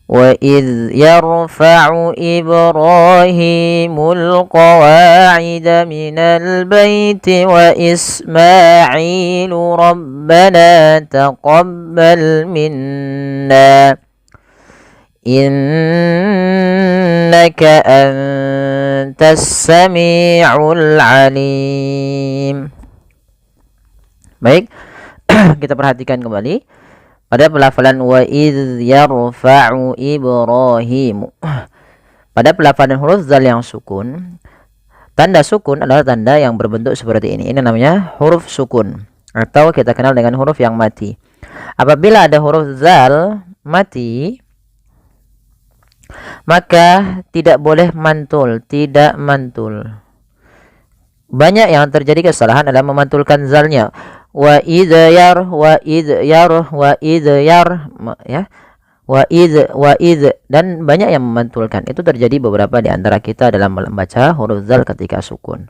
وإذ يرفع إبراهيم القواعد من البيت وإسماعيل ربنا تقبل منا إنك أنت السميع العليم. Baik, kita perhatikan kembali pada pelafalan wa idz yarfa'u Ibrahim. Pada pelafalan huruf zal yang sukun, tanda sukun adalah tanda yang berbentuk seperti ini. Ini namanya huruf sukun atau kita kenal dengan huruf yang mati. Apabila ada huruf zal mati, maka tidak boleh mantul, tidak mantul. Banyak yang terjadi kesalahan adalah memantulkan zalnya. Wa idz yar, wa idz yar, wa idz yar, ya. Wa idz dan banyak yang memantulkan. Itu terjadi beberapa di antara kita dalam membaca huruf zal ketika sukun.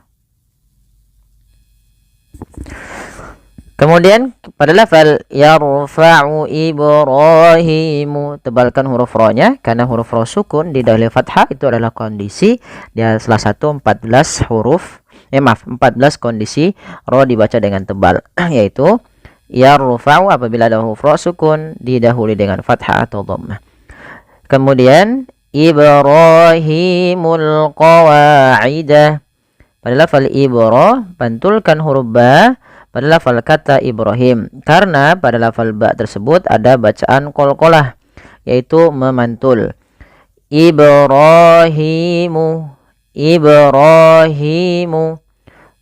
Kemudian pada lafal yarfa'u Ibrahimu, tebalkan huruf ro-nya karena huruf ro sukun didahului fathah. Itu adalah kondisi dia salah satu 14 huruf 14 kondisi ro dibaca dengan tebal yaitu yarfa'u apabila ada huruf ro sukun didahului dengan fathah atau dhammah. Kemudian Ibrahimul qawa'ida, pada lafal ibra pantulkan huruf ba pada lafal kata Ibrahim karena pada lafal ba tersebut ada bacaan qalqalah yaitu memantul. Ibrahimu, Ibrahimu.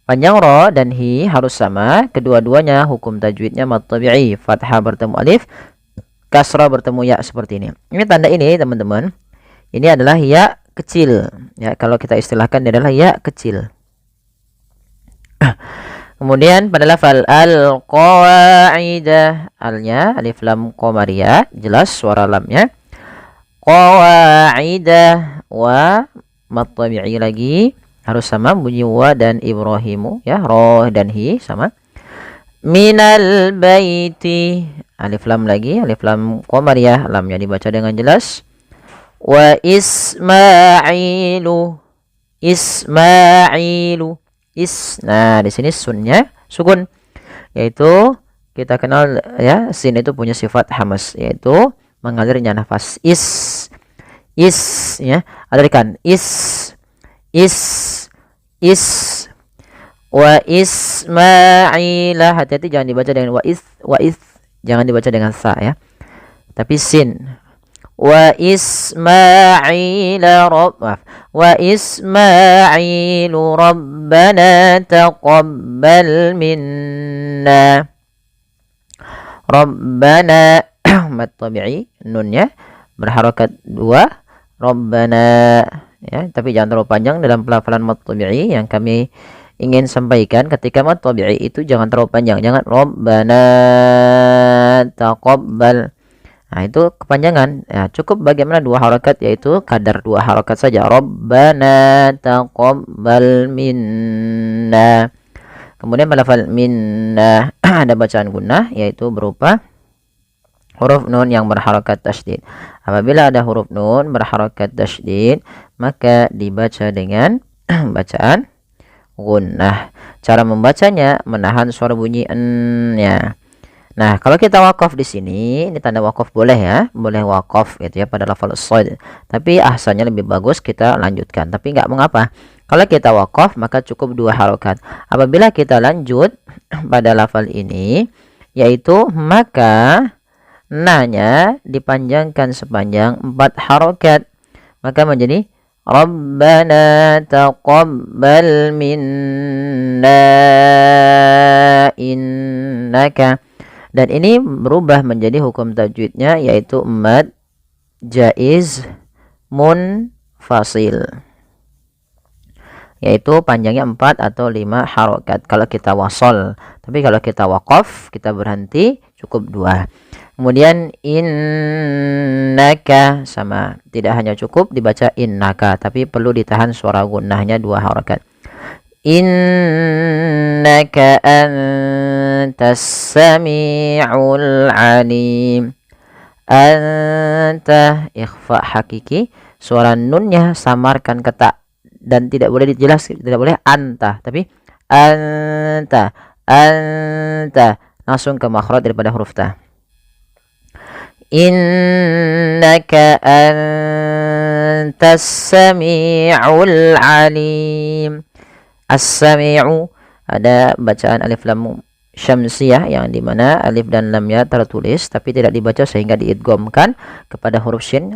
Panjang ro dan hi harus sama, kedua-duanya hukum tajwidnya mad tabi'i, fathah bertemu alif, kasrah bertemu ya seperti ini. Ini tanda ini teman-teman. Ini adalah ya kecil. Ya, kalau kita istilahkan ini adalah ya kecil. Kemudian pada lafal al-qawaidah, alnya alif lam qamariyah, jelas suara lamnya. Qawaidah wa mad tabi'i lagi harus sama bunyi wa dan Ibrahimu, ya, roh dan hi sama. Minal baiti, alif lam lagi, alif lam qamariyah, lamnya dibaca dengan jelas. Wa Ismailu, Ismailu. Nah, di sini sunnya sukun, yaitu kita kenal ya, sin itu punya sifat hamas, yaitu mengalirnya nafas. Is ya, alirkan is. Wa Ismaila, hati-hati jangan dibaca dengan wa is, jangan dibaca dengan sa ya, tapi sin. Wa Ismaila wa Ismailu rabbana taqabbal minna. Rabbana mad tabi'i, nunnya berharakat 2, rabbana ya, tapi jangan terlalu panjang dalam pelafalan mad tabi'i. Yang kami ingin sampaikan ketika mad tabi'i itu jangan terlalu panjang, jangan rabbana taqabbal. Nah, itu kepanjangan. Ya, cukup bagaimana 2 harakat, yaitu kadar 2 harakat saja. Rabbana taqabbal minna. Kemudian pada lafal minna ada bacaan gunnah, yaitu berupa huruf nun yang berharakat tasydid. Apabila ada huruf nun berharakat tasydid, maka dibaca dengan bacaan gunnah. Cara membacanya menahan suara bunyi n-nya. Nah, kalau kita wakaf di sini, ini tanda wakaf boleh ya, boleh wakaf gitu ya pada lafal shad. Tapi ahsannya lebih bagus kita lanjutkan. Tapi nggak mengapa. Kalau kita wakaf maka cukup 2 harokat. Apabila kita lanjut pada lafal ini, yaitu maka na-nya dipanjangkan sepanjang 4 harokat. Maka menjadi Rabbana taqabbal minna innaka. Dan ini berubah menjadi hukum tajwidnya, yaitu mad jaiz munfasil, yaitu panjangnya 4 atau 5 harokat kalau kita wasol. Tapi kalau kita waqaf, kita berhenti, cukup 2. Kemudian innaka sama, tidak hanya cukup dibaca innaka, tapi perlu ditahan suara gunnahnya 2 harokat. Innaka antas sami'ul alim. anta, ikhfa hakiki, suara nunnya samarkan ke ta dan tidak boleh dijelaskan, tidak boleh anta, tapi anta, anta, langsung ke makhraj daripada huruf ta. Innaka antas sami'ul alim. As-sami'u, ada bacaan alif lam syamsiyah yang dimana alif dan lamnya tertulis tapi tidak dibaca sehingga diidghamkan kepada huruf shin.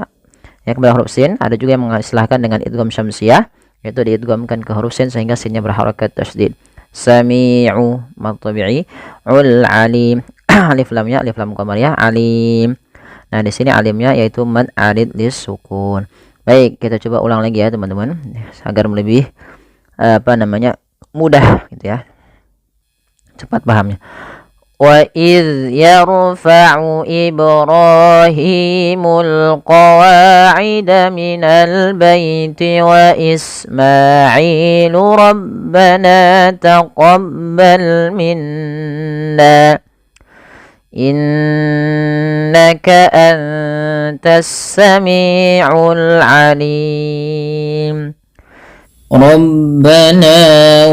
Ya, kepada huruf sin. Ada juga yang mengistilahkan dengan idgham syamsiyah, yaitu diidghamkan ke huruf sin sehingga sinnya berharakat tasydid. Sami'u mad tabi'i, ul alim alif lamnya alif lam qamariyah, alim. Nah, di sini alimnya yaitu mad arid lis sukun. Baik, kita coba ulang lagi ya teman-teman agar lebih mudah gitu ya, cepat pahamnya. Wa idh yarfa'u Ibrahimul qawa'ida minal baiti wa Ismailu rabbana taqabbal minna innaka antas sami'ul alim. ربنا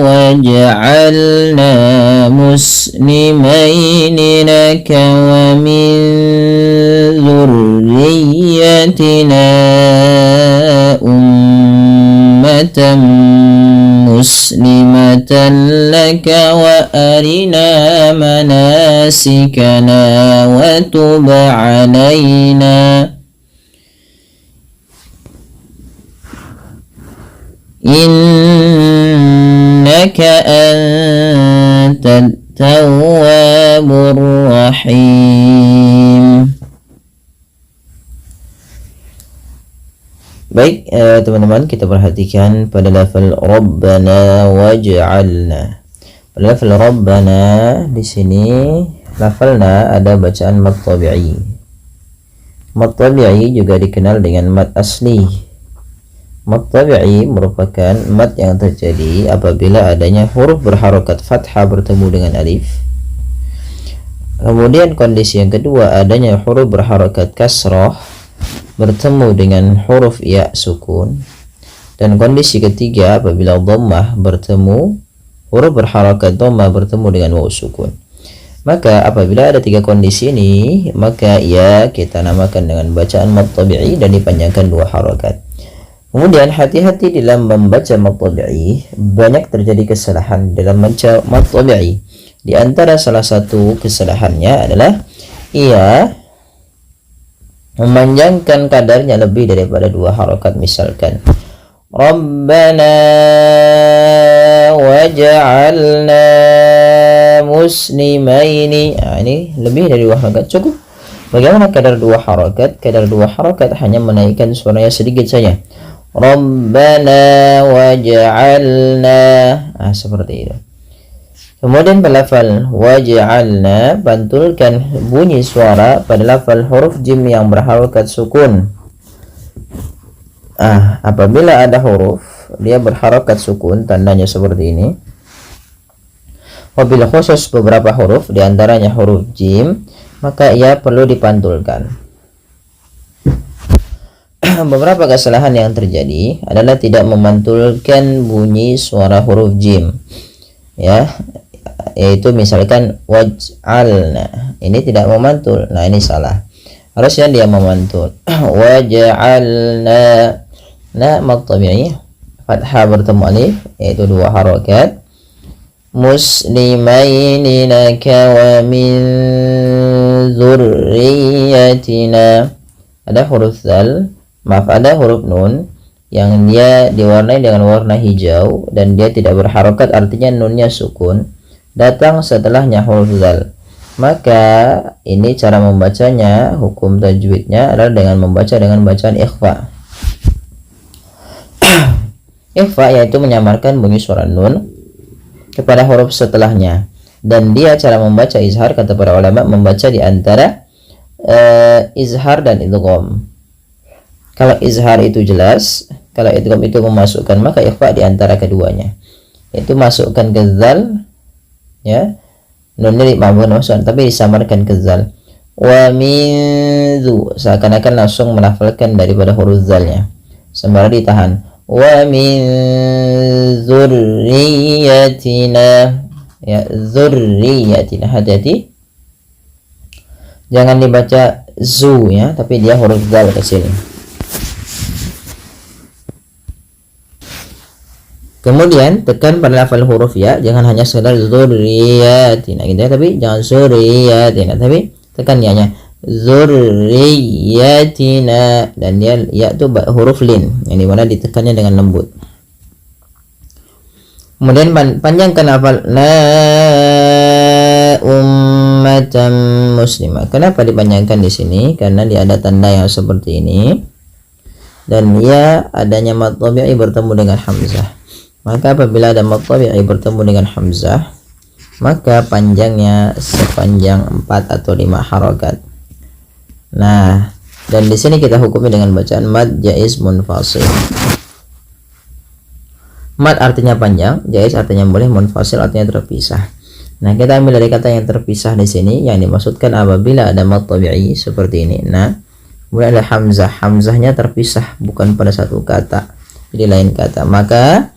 واجعلنا مسلمين لك ومن ذريتنا أمة مسلمة لك وأرنا مناسكنا وتب علينا إنك أنت التواب الرحيم. Baik teman-teman, kita perhatikan pada lafal Rabbana waj'alna. Pada lafal Rabbana di sini lafalna ada bacaan mad tabi'i. Mad tabi'i juga dikenal dengan mad asli. Mad tabi'i merupakan mad yang terjadi apabila adanya huruf berharokat fathah bertemu dengan alif. Kemudian kondisi yang kedua, adanya huruf berharokat kasrah bertemu dengan huruf ya sukun. Dan kondisi ketiga, apabila dhammah bertemu, huruf berharokat dhammah bertemu dengan waw sukun. Maka apabila ada tiga kondisi ini, maka ya kita namakan dengan bacaan mad tabi'i dan dipanjangkan dua harokat. Kemudian hati-hati dalam membaca mad tabi'i, banyak terjadi kesalahan dalam membaca mad tabi'i. Di antara salah satu kesalahannya adalah ia memanjangkan kadarnya lebih daripada dua harokat. Misalkan Rabbana waj'alna muslimaini, ini lebih dari dua harokat cukup. Bagaimana kadar dua harokat? Kadar dua harokat hanya menaikkan suaranya sedikit saja. Rabbana waj'alna, seperti itu. Kemudian pada lafal waj'alna, pantulkan bunyi suara pada lafal huruf jim yang berharokat sukun. Apabila ada huruf dia berharokat sukun, tandanya seperti ini. Wabil khusus beberapa huruf diantaranya huruf jim, maka ia perlu dipantulkan. Beberapa kesalahan yang terjadi adalah tidak memantulkan bunyi suara huruf jim, ya, yaitu misalkan waj'alna, ini tidak memantul. Nah, ini salah, harusnya dia memantul. Waj'alna, na mad tabi'i fathah bertemu alif, yaitu dua harokat. Muslimaini laka wa min dzurriyyatina, ada huruf dzal, ada huruf nun yang dia diwarnai dengan warna hijau dan dia tidak berharokat, artinya nunnya sukun, datang setelahnya huruf dzal. Maka ini cara membacanya, hukum tajwidnya adalah dengan membaca dengan bacaan ikhfa. Ikhfa yaitu menyamarkan bunyi suara nun kepada huruf setelahnya, dan dia cara membaca izhar, kata para ulama, membaca di antara izhar dan idgham. Kalau izhar itu jelas, kalau idgham itu memasukkan, maka ikhfa di antara keduanya, yaitu masukkan ke dzal, ya, nunnya mabun waswan tapi disamarkan ke dzal. wa min dzu, seakan-akan langsung melafalkan daripada huruf zalnya, sembari ditahan. Wa min dzurriyyatina, ya, dzurriyyatina, hati-hati jangan dibaca zu ya, tapi dia huruf zal kecil. Kemudian tekan pada lafal huruf ya, jangan hanya sekedar dzurriyyatina gitu ya, tapi jangan dzurriyyatina, tapi tekan ya-nya dzurriyyatina, dan dia ya itu huruf lin yang dimana ditekannya dengan lembut. Kemudian panjangkan lafal la ummatan muslimah. Kenapa dipanjangkan di sini? Karena dia ada tanda yang seperti ini, dan ya adanya mad tabi'i bertemu dengan hamzah. Maka apabila ada mad tabi'i bertemu dengan hamzah, maka panjangnya sepanjang 4 atau 5 harokat. Nah, dan di sini kita hukumi dengan bacaan mad jaiz munfasil. Mad artinya panjang, jaiz artinya boleh, munfasil artinya terpisah. Nah, kita ambil dari kata yang terpisah di sini, yang dimaksudkan apabila ada mad tabi'i seperti ini. Nah, kemudian ada hamzah, hamzahnya terpisah bukan pada satu kata, di lain kata. Maka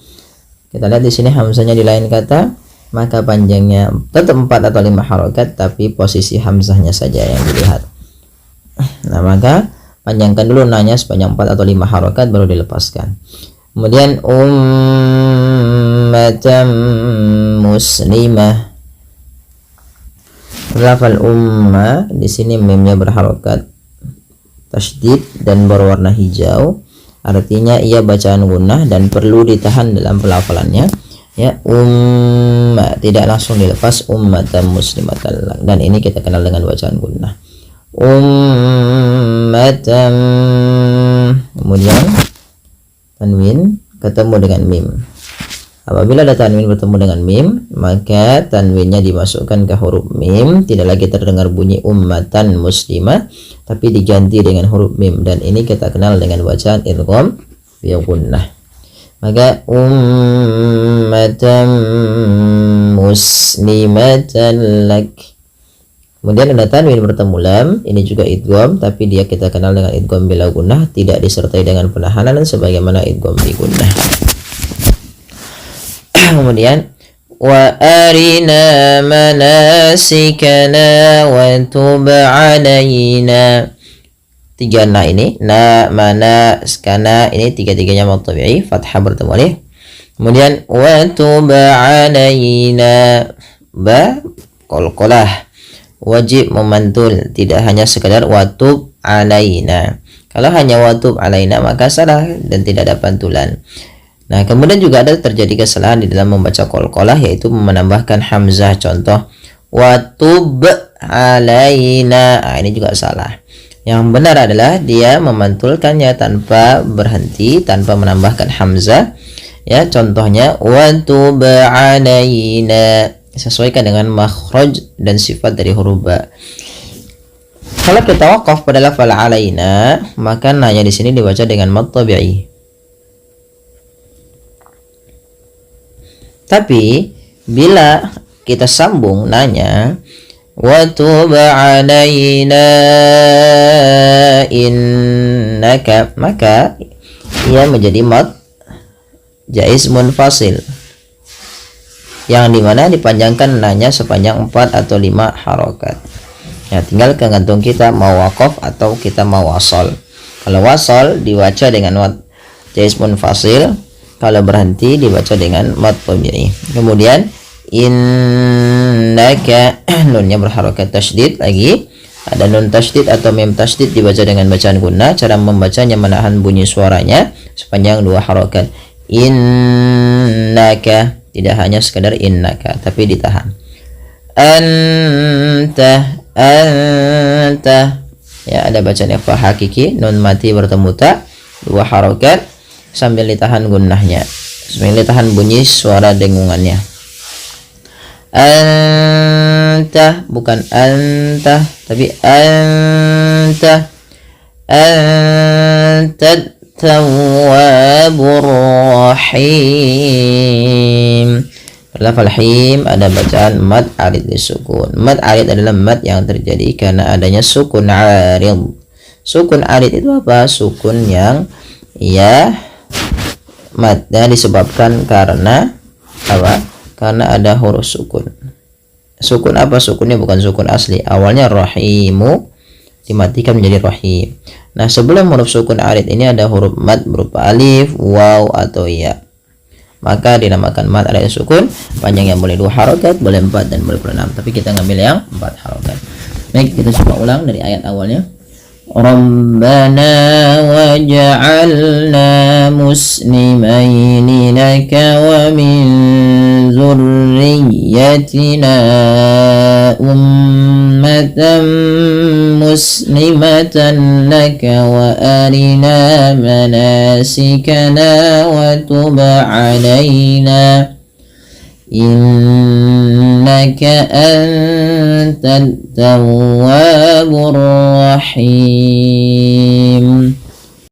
kita lihat di sini hamzahnya di lain kata, maka panjangnya tetap 4 atau 5 harokat, tapi posisi hamzahnya saja yang dilihat. Nah, maka panjangkan dulu nanya sepanjang 4 atau 5 harokat baru dilepaskan. Kemudian ummatan muslimah. Lafal umma di sini mimnya berharokat tasydid dan berwarna hijau, artinya ia bacaan gunnah dan perlu ditahan dalam pelafalannya ya. Umma tidak langsung dilepas, ummatan muslimatan, dan ini kita kenal dengan bacaan gunnah. Ummatan, kemudian tanwin ketemu dengan mim. Apabila ada tanwin bertemu dengan mim, maka tanwinnya dimasukkan ke huruf mim, tidak lagi terdengar bunyi ummatan muslimah, tapi diganti dengan huruf mim, dan ini kita kenal dengan bacaan idgham bi gunnah. Maka ummatan muslimatan lak. Kemudian ada tanwin bertemu lam, ini juga idgham, tapi dia kita kenal dengan idgham bila gunnah, tidak disertai dengan penahanan sebagaimana idgham bi gunnah. Kemudian wa arina manasikana wa tub alaina. 3 na ini, na, mana, skana, ini tiga-tiganya mad tabi'i, fathah bertemu alif. Kemudian wa tub alaina, ba qalqalah, wajib memantul, tidak hanya sekedar wa tub alaina. Kalau hanya wa tub alaina maka salah dan tidak ada pantulan. Nah, kemudian juga ada terjadi kesalahan di dalam membaca qalqalah, yaitu menambahkan hamzah. Contoh wa tub alaina, ini juga salah. Yang benar adalah dia memantulkannya tanpa berhenti, tanpa menambahkan hamzah ya. Contohnya wa tub alaina, sesuaikan dengan makhraj dan sifat dari huruf ba. Kalau kita waqaf pada lafal alaina, maka hanya di sini dibaca dengan mad tabi'i. Tapi bila kita sambung nanya wa tub alaina innaka, maka ia menjadi mad jaiz munfasil, yang dimana dipanjangkan nanya sepanjang 4 atau 5 harokat ya. Tinggal tergantung kita mau waqaf atau kita mau wasal. Kalau wasal dibaca dengan mad jaiz munfasil, kalau berhenti dibaca dengan mad tabi'i. Kemudian innaka, nunnya berharokat tasydid lagi. Ada nun tasydid atau mim tasydid dibaca dengan bacaan gunnah. Cara membacanya menahan bunyi suaranya sepanjang 2 harokat. Innaka, tidak hanya sekedar innaka, tapi ditahan. Anta, anta, ya ada bacaan ikhfa hakiki, nun mati bertemu ta, 2 harokat sambil ditahan gunnahnya, sambil ditahan bunyi suara dengungannya. Anta, bukan anta, tapi anta. Anta tawwabur rahim. Lafal him ada bacaan mad arid disukun. Mad arid adalah mad yang terjadi karena adanya sukun arid. Sukun arid itu apa? Sukun yang ya madnya disebabkan karena apa? Karena ada huruf sukun. Sukun apa? Sukunnya bukan sukun asli. Awalnya rahimu dimatikan menjadi rahim. Nah, sebelum huruf sukun arid ini ada huruf mad berupa alif, waw atau ya. Maka dinamakan mad arid sukun. Panjangnya boleh 2 harokat, boleh 4 dan boleh 6. Tapi kita ngambil yang 4 harokat. Baik, kita coba ulang dari ayat awalnya. Rabbana waj'alna muslimaini laka wa min dzurriyyatina ummatan muslimatan laka wa arina manasikana wa tub alaina innaka antat tawwabur rahim.